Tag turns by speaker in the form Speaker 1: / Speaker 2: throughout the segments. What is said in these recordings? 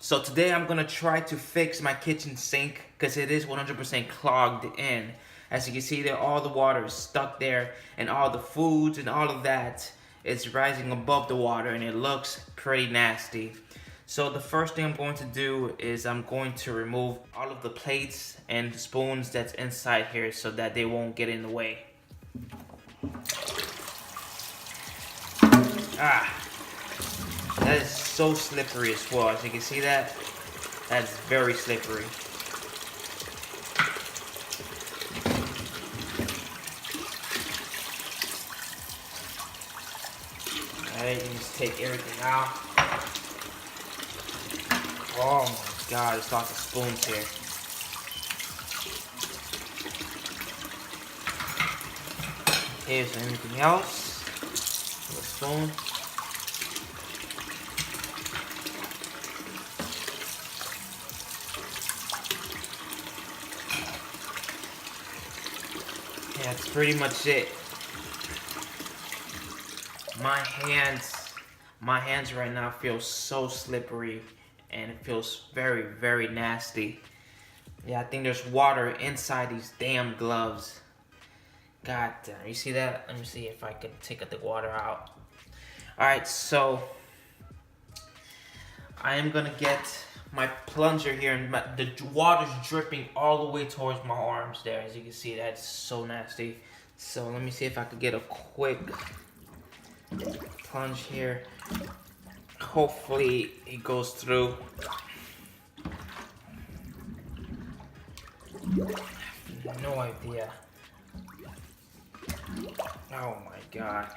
Speaker 1: So today I'm gonna try to fix my kitchen sink because it is 100% clogged in. As you can see there, all the water is stuck there and all the foods and all of that is rising above the water and it looks pretty nasty. So the first thing I'm going to do is I'm going to remove all of the plates and spoons that's inside here so that they won't get in the way. That is so slippery as well. As you can see that, that's very slippery. Alright, you just take everything out. Oh my god, there's lots of spoons here. Here's anything else. A spoon. Yeah, that's pretty much it. My hands right now feel so slippery and it feels very, very nasty. Yeah, I think there's water inside these damn gloves. God damn, you see that? Let me see if I can take the water out. Alright, so I am gonna get my plunger here and the water's dripping all the way towards my arms there. As you can see, that's so nasty. So let me see if I could get a quick plunge here. Hopefully it goes through. I have no idea. Oh my god.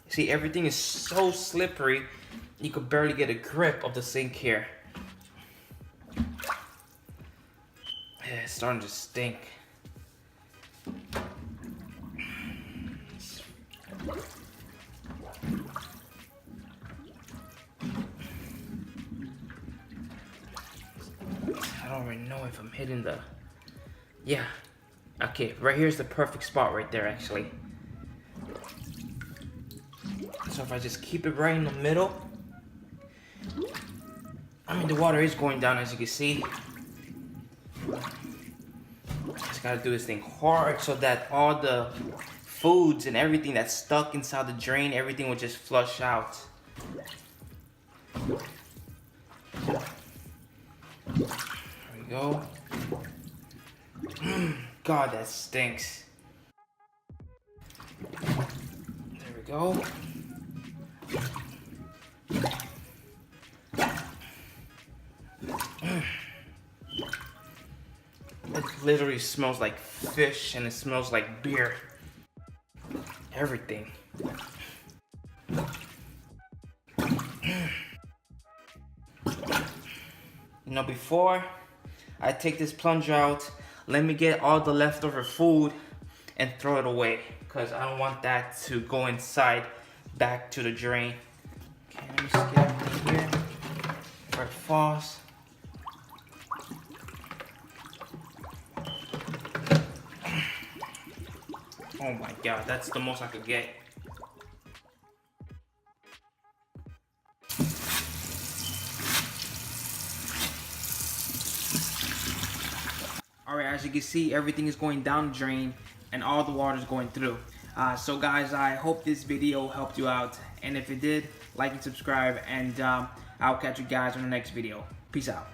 Speaker 1: See, everything is so slippery, you could barely get a grip of the sink here. Yeah, it's starting to stink. I don't really know if I'm hitting the... Yeah. Okay, right here's the perfect spot right there, actually. So if I just keep it right in the middle, I mean the water is going down as you can see. Just gotta do this thing hard so that all the foods and everything that's stuck inside the drain, everything will just flush out. There we go. God, that stinks. There we go. It literally smells like fish and it smells like beer. Everything. You know, before I take this plunger out, let me get all the leftover food and throw it away, because I don't want that to go inside back to the drain. Okay, let me just get everything here before it falls. Oh my god, that's the most I could get. Alright, as you can see, everything is going down the drain and all the water is going through. So guys, I hope this video helped you out, and if it did, like and subscribe, and I'll catch you guys on the next video. Peace out.